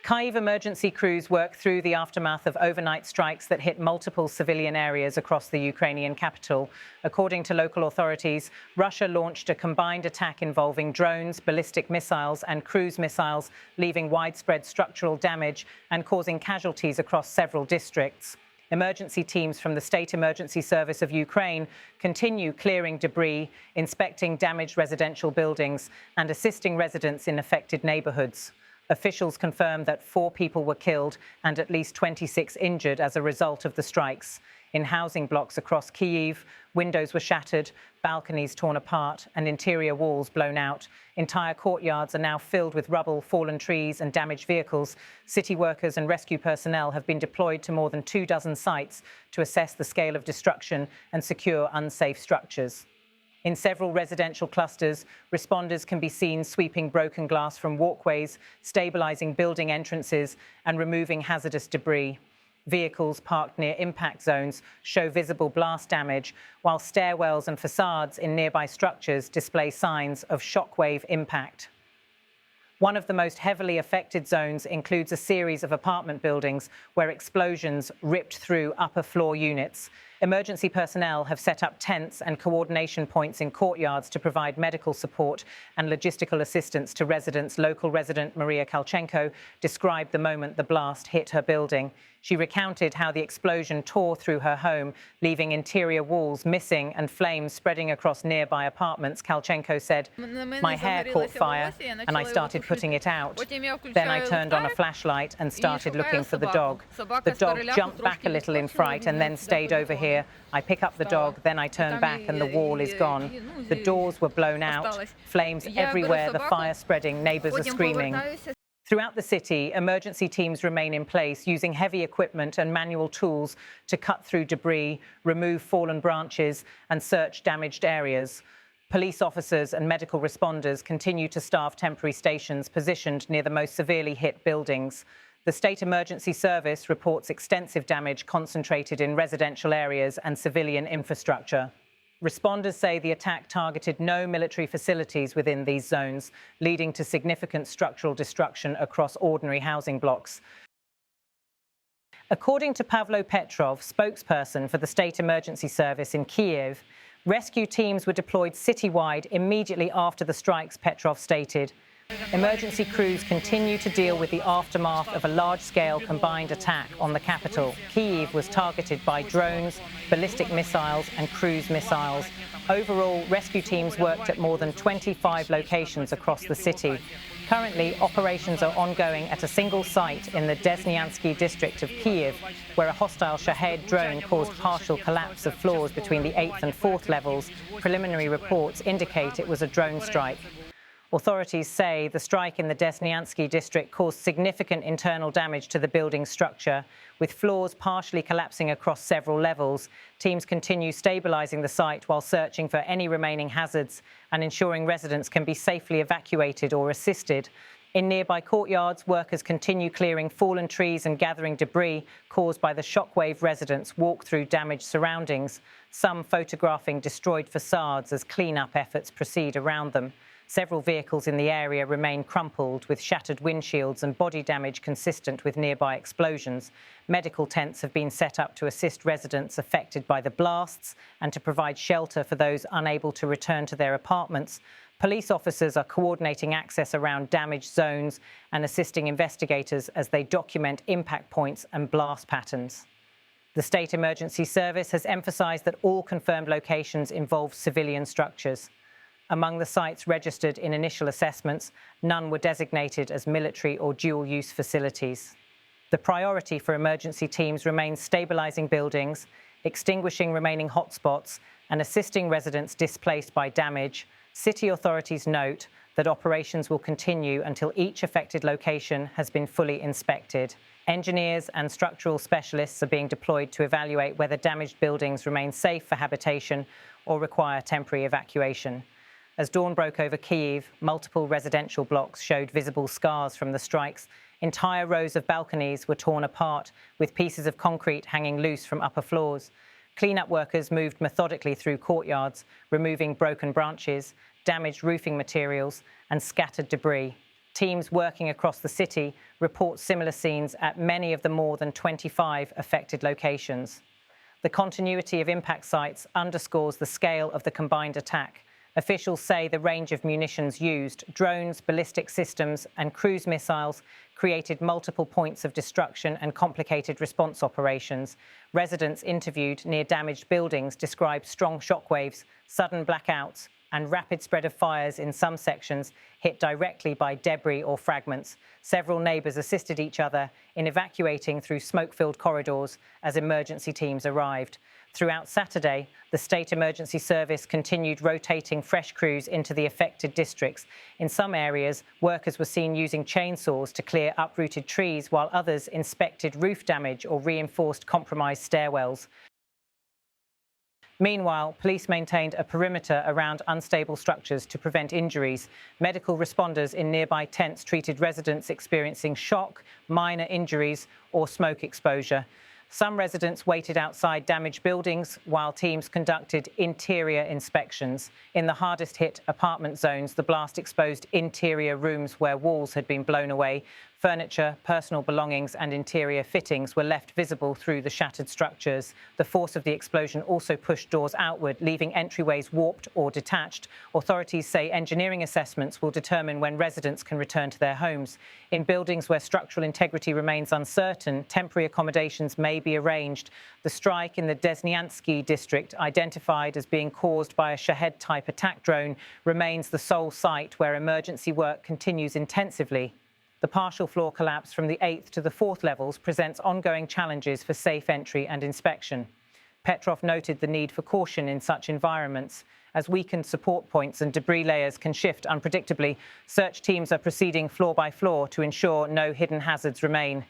Kyiv emergency crews work through the aftermath of overnight strikes that hit multiple civilian areas across the Ukrainian capital. According to local authorities, Russia launched a combined attack involving drones, ballistic missiles and cruise missiles, leaving widespread structural damage and causing casualties across several districts. Emergency teams from the State Emergency Service of Ukraine continue clearing debris, inspecting damaged residential buildings and assisting residents in affected neighborhoods. Officials confirmed that 4 people were killed and at least 26 injured as a result of the strikes. In housing blocks across Kyiv, windows were shattered, balconies torn apart and interior walls blown out. Entire courtyards are now filled with rubble, fallen trees and damaged vehicles. City workers and rescue personnel have been deployed to more than 24 sites to assess the scale of destruction and secure unsafe structures. In several residential clusters, responders can be seen sweeping broken glass from walkways, stabilizing building entrances and removing hazardous debris. Vehicles parked near impact zones show visible blast damage, while stairwells and facades in nearby structures display signs of shockwave impact. One of the most heavily affected zones includes a series of apartment buildings where explosions ripped through upper floor units. Emergency personnel have set up tents and coordination points in courtyards to provide medical support and logistical assistance to residents. Local resident Maria Kalchenko described the moment the blast hit her building. She recounted how the explosion tore through her home, leaving interior walls missing and flames spreading across nearby apartments. Kalchenko said, "My hair caught fire and I started putting it out. Then I turned on a flashlight and started looking for the dog. The dog jumped back a little in fright and then stayed over here. I pick up the dog, then I turn back and the wall is gone. The doors were blown out, flames everywhere, the fire spreading, neighbors are screaming." Throughout the city, emergency teams remain in place, using heavy equipment and manual tools to cut through debris, remove fallen branches and search damaged areas. Police officers and medical responders continue to staff temporary stations positioned near the most severely hit buildings. The State Emergency Service reports extensive damage concentrated in residential areas and civilian infrastructure. Responders say the attack targeted no military facilities within these zones, leading to significant structural destruction across ordinary housing blocks. According to Pavlo Petrov, spokesperson for the State Emergency Service in Kyiv, rescue teams were deployed citywide immediately after the strikes, Petrov stated. Emergency crews continue to deal with the aftermath of a large-scale combined attack on the capital. Kyiv was targeted by drones, ballistic missiles and cruise missiles. Overall, rescue teams worked at more than 25 locations across the city. Currently, operations are ongoing at a single site in the Desnyansky district of Kyiv, where a hostile Shahed drone caused partial collapse of floors between the 8th and 4th levels. Preliminary reports indicate it was a drone strike. Authorities say the strike in the Desnyansky district caused significant internal damage to the building structure, with floors partially collapsing across several levels. Teams continue stabilizing the site while searching for any remaining hazards and ensuring residents can be safely evacuated or assisted. In nearby courtyards, workers continue clearing fallen trees and gathering debris caused by the shockwave. Residents walk through damaged surroundings, some photographing destroyed facades as clean-up efforts proceed around them. Several vehicles in the area remain crumpled, with shattered windshields and body damage consistent with nearby explosions. Medical tents have been set up to assist residents affected by the blasts and to provide shelter for those unable to return to their apartments. Police officers are coordinating access around damaged zones and assisting investigators as they document impact points and blast patterns. The State Emergency Service has emphasised that all confirmed locations involve civilian structures. Among the sites registered in initial assessments, none were designated as military or dual-use facilities. The priority for emergency teams remains stabilising buildings, extinguishing remaining hotspots and assisting residents displaced by damage. City authorities note that operations will continue until each affected location has been fully inspected. Engineers and structural specialists are being deployed to evaluate whether damaged buildings remain safe for habitation or require temporary evacuation. As dawn broke over Kyiv, multiple residential blocks showed visible scars from the strikes. Entire rows of balconies were torn apart, with pieces of concrete hanging loose from upper floors. Clean-up workers moved methodically through courtyards, removing broken branches, damaged roofing materials and scattered debris. teams working across the city report similar scenes at many of the more than 25 affected locations. The continuity of impact sites underscores the scale of the combined attack. Officials say the range of munitions used, drones, ballistic systems, and cruise missiles, created multiple points of destruction and complicated response operations. Residents interviewed near damaged buildings described strong shockwaves, sudden blackouts, and rapid spread of fires in some sections hit directly by debris or fragments. Several neighbours assisted each other in evacuating through smoke-filled corridors as emergency teams arrived. Throughout Saturday, the State Emergency Service continued rotating fresh crews into the affected districts. In some areas, workers were seen using chainsaws to clear uprooted trees, while others inspected roof damage or reinforced compromised stairwells. Meanwhile, police maintained a perimeter around unstable structures to prevent injuries. Medical responders in nearby tents treated residents experiencing shock, minor injuries, or smoke exposure. Some residents waited outside damaged buildings while teams conducted interior inspections. In the hardest-hit apartment zones, the blast exposed interior rooms where walls had been blown away. Furniture, personal belongings and interior fittings were left visible through the shattered structures. The force of the explosion also pushed doors outward, leaving entryways warped or detached. Authorities say engineering assessments will determine when residents can return to their homes. In buildings where structural integrity remains uncertain, temporary accommodations may be arranged. The strike in the Desnyansky district, identified as being caused by a Shahed-type attack drone, remains the sole site where emergency work continues intensively. The partial floor collapse from the 8th to the 4th levels presents ongoing challenges for safe entry and inspection. Petrov noted the need for caution in such environments. As weakened support points and debris layers can shift unpredictably, search teams are proceeding floor by floor to ensure no hidden hazards remain.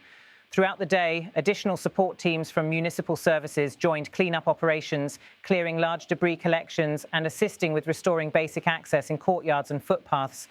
Throughout the day, additional support teams from municipal services joined clean-up operations, clearing large debris collections and assisting with restoring basic access in courtyards and footpaths.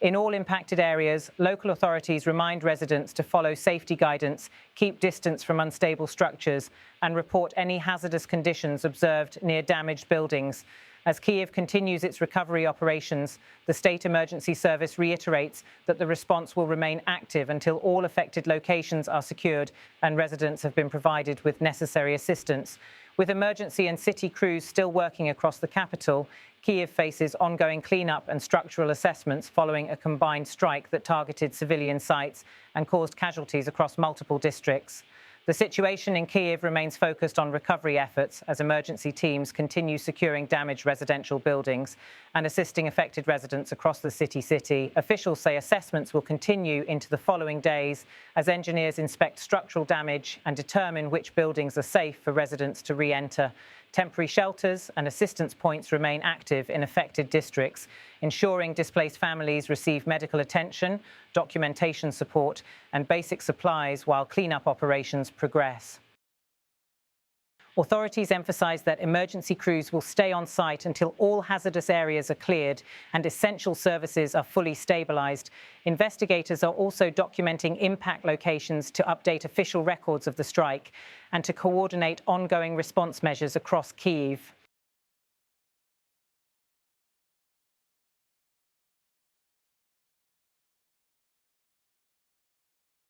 In all impacted areas, local authorities remind residents to follow safety guidance, keep distance from unstable structures, and report any hazardous conditions observed near damaged buildings. As Kyiv continues its recovery operations, the State Emergency Service reiterates that the response will remain active until all affected locations are secured and residents have been provided with necessary assistance. With emergency and city crews still working across the capital, Kyiv faces ongoing cleanup and structural assessments following a combined strike that targeted civilian sites and caused casualties across multiple districts. The situation in Kyiv remains focused on recovery efforts as emergency teams continue securing damaged residential buildings and assisting affected residents across the city. Officials say assessments will continue into the following days as engineers inspect structural damage and determine which buildings are safe for residents to re-enter. Temporary shelters and assistance points remain active in affected districts, ensuring displaced families receive medical attention, documentation support, and basic supplies while cleanup operations progress. Authorities emphasise that emergency crews will stay on site until all hazardous areas are cleared and essential services are fully stabilised. Investigators are also documenting impact locations to update official records of the strike and to coordinate ongoing response measures across Kyiv.